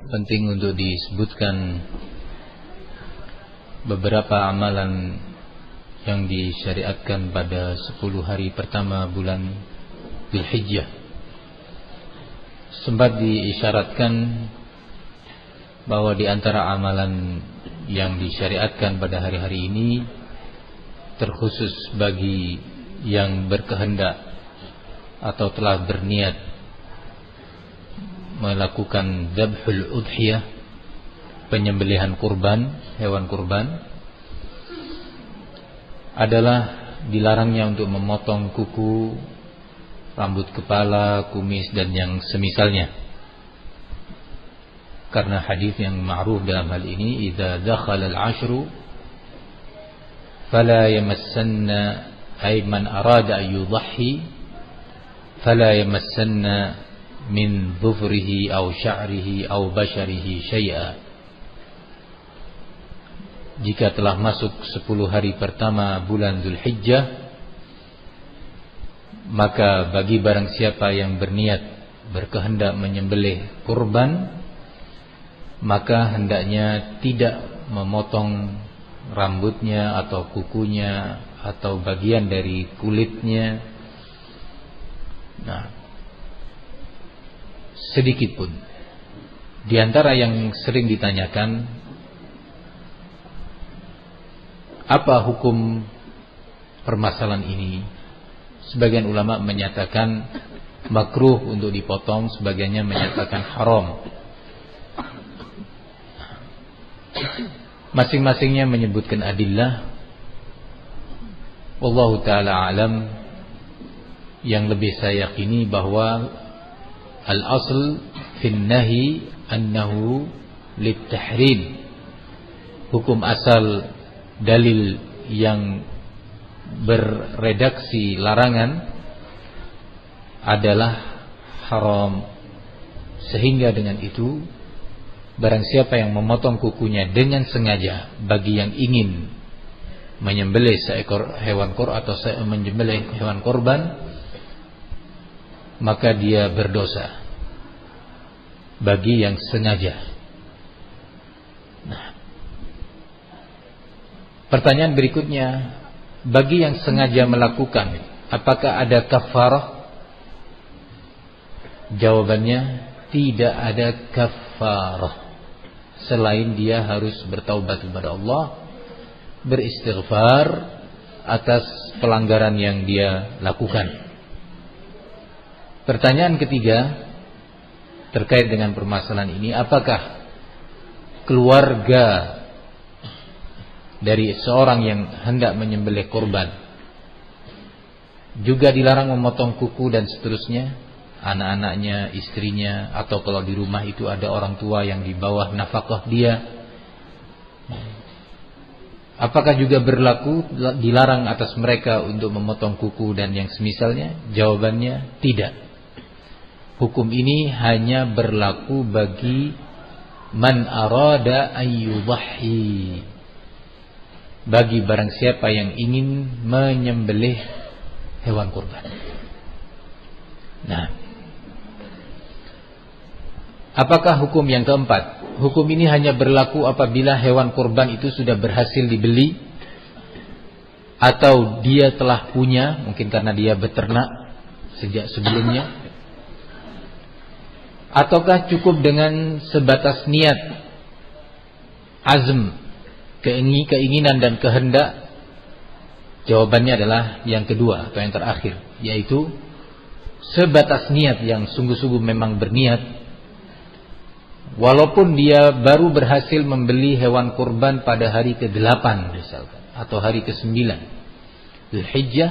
penting untuk disebutkan beberapa amalan yang disyariatkan pada 10 hari pertama bulan Dzulhijjah. Sempat diisyaratkan bahwa di antara amalan yang disyariatkan pada hari-hari ini terkhusus bagi yang berkehendak atau telah berniat melakukan dzabhul udhiyah, penyembelihan kurban, hewan kurban, adalah dilarangnya untuk memotong kuku, rambut kepala, kumis dan yang semisalnya. Karena hadis yang ma'ruf dalam hal ini, idza dakhala al-'ashru fala yamassanna ay man arada an yudhhi fala yamassanna min dhufrihi aw sya'rihi aw basharihi syai'a. Jika telah masuk 10 hari pertama bulan Dzulhijjah, maka bagi barang siapa yang berniat berkehendak menyembelih kurban, maka hendaknya tidak memotong rambutnya atau kukunya atau bagian dari kulitnya, sedikit pun. Di antara yang sering ditanyakan, apa hukum permasalahan ini? Sebagian ulama menyatakan makruh untuk dipotong, sebagiannya menyatakan haram. Masing-masingnya menyebutkan adillah. Wallahu ta'ala alam. Yang lebih saya yakini bahwa al-asl fin nahi annahu lit-tahrim. Hukum asal dalil yang berredaksi larangan adalah haram. Sehingga dengan itu, barang siapa yang memotong kukunya dengan sengaja bagi yang ingin menyembelih seekor hewan kurban atau menyembelih hewan kurban, maka dia berdosa bagi yang sengaja. Pertanyaan berikutnya, bagi yang sengaja melakukan, apakah ada kafarah? Jawabannya, tidak ada kafarah, selain dia harus bertaubat kepada Allah, beristighfar atas pelanggaran yang dia lakukan. Pertanyaan ketiga terkait dengan permasalahan ini, apakah keluarga dari seorang yang hendak menyembelih kurban juga dilarang memotong kuku dan seterusnya, anak-anaknya, istrinya, atau kalau di rumah itu ada orang tua yang di bawah nafkah dia, apakah juga berlaku dilarang atas mereka untuk memotong kuku dan yang semisalnya? Jawabannya tidak. Hukum ini hanya berlaku bagi man arada ayyudhhi, bagi barang siapa yang ingin menyembelih hewan kurban. Apakah hukum yang keempat? Hukum ini hanya berlaku apabila hewan kurban itu sudah berhasil dibeli, atau dia telah punya, mungkin karena dia beternak sejak sebelumnya, ataukah cukup dengan sebatas niat, azm, keinginan dan kehendak? Jawabannya adalah yang kedua atau yang terakhir, yaitu sebatas niat yang sungguh-sungguh memang berniat, walaupun dia baru berhasil membeli hewan kurban pada hari ke-8 misalkan, atau hari ke-9 Dzulhijjah,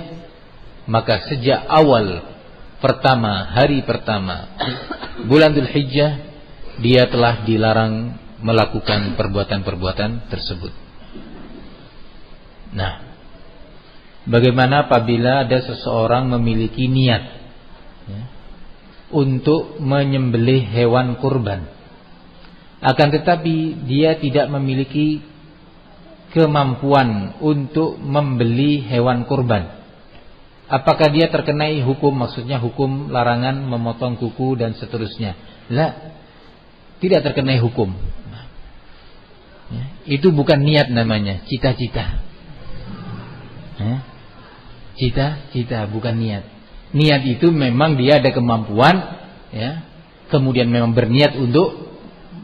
maka sejak awal hari pertama bulan Dzulhijjah dia telah dilarang melakukan perbuatan-perbuatan tersebut. Bagaimana apabila ada seseorang memiliki niat untuk menyembelih hewan kurban, akan tetapi dia tidak memiliki kemampuan untuk membeli hewan kurban? Apakah dia terkenai hukum, maksudnya hukum larangan memotong kuku dan seterusnya? La. tidak terkena hukum. Ya, itu bukan niat namanya, cita-cita. Ya, cita-cita bukan niat. Niat itu memang dia ada kemampuan, ya, kemudian memang berniat untuk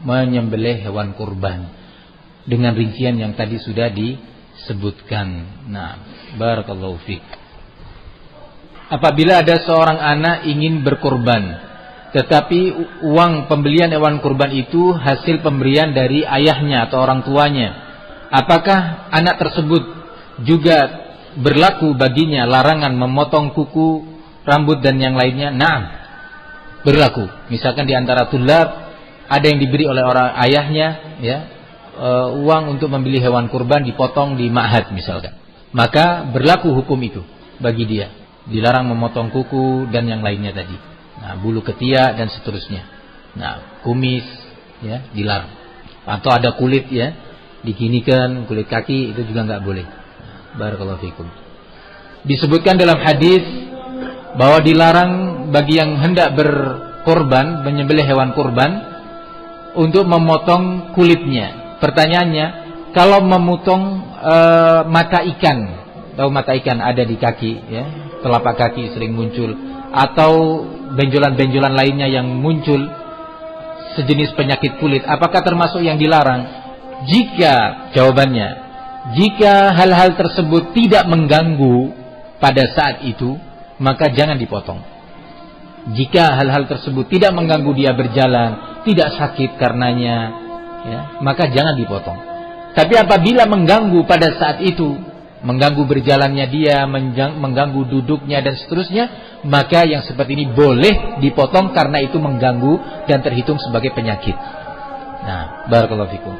menyembelih hewan kurban dengan rincian yang tadi sudah disebutkan. Nah, barakallahu fiik. Apabila ada seorang anak ingin berkurban, tetapi uang pembelian hewan kurban itu hasil pemberian dari ayahnya atau orang tuanya, apakah anak tersebut juga berlaku baginya larangan memotong kuku, rambut dan yang lainnya? Nah, berlaku. Misalkan di antara tulab ada yang diberi oleh orang ayahnya, ya, uang untuk membeli hewan kurban dipotong di ma'had misalkan, maka berlaku hukum itu bagi dia. Dilarang memotong kuku dan yang lainnya tadi. Nah, bulu ketiak dan seterusnya. Nah, kumis, ya, dilarang. Atau ada kulit, ya, diginikan kulit kaki, itu juga nggak boleh. Barakallahu fikum. Disebutkan dalam hadis bahwa dilarang bagi yang hendak berkorban, menyembelih hewan kurban, untuk memotong kulitnya. Pertanyaannya, kalau memotong mata ikan, tahu mata ikan ada di kaki, ya, telapak kaki sering muncul, atau benjolan-benjolan lainnya yang muncul sejenis penyakit kulit, apakah termasuk yang dilarang? Jawabannya, jika hal-hal tersebut tidak mengganggu pada saat itu, maka jangan dipotong. Jika hal-hal tersebut tidak mengganggu dia berjalan, tidak sakit karenanya, ya, maka jangan dipotong. Tapi apabila mengganggu pada saat itu, mengganggu berjalannya dia, mengganggu duduknya dan seterusnya, maka yang seperti ini boleh dipotong karena itu mengganggu dan terhitung sebagai penyakit. Nah, barakallahu fikum.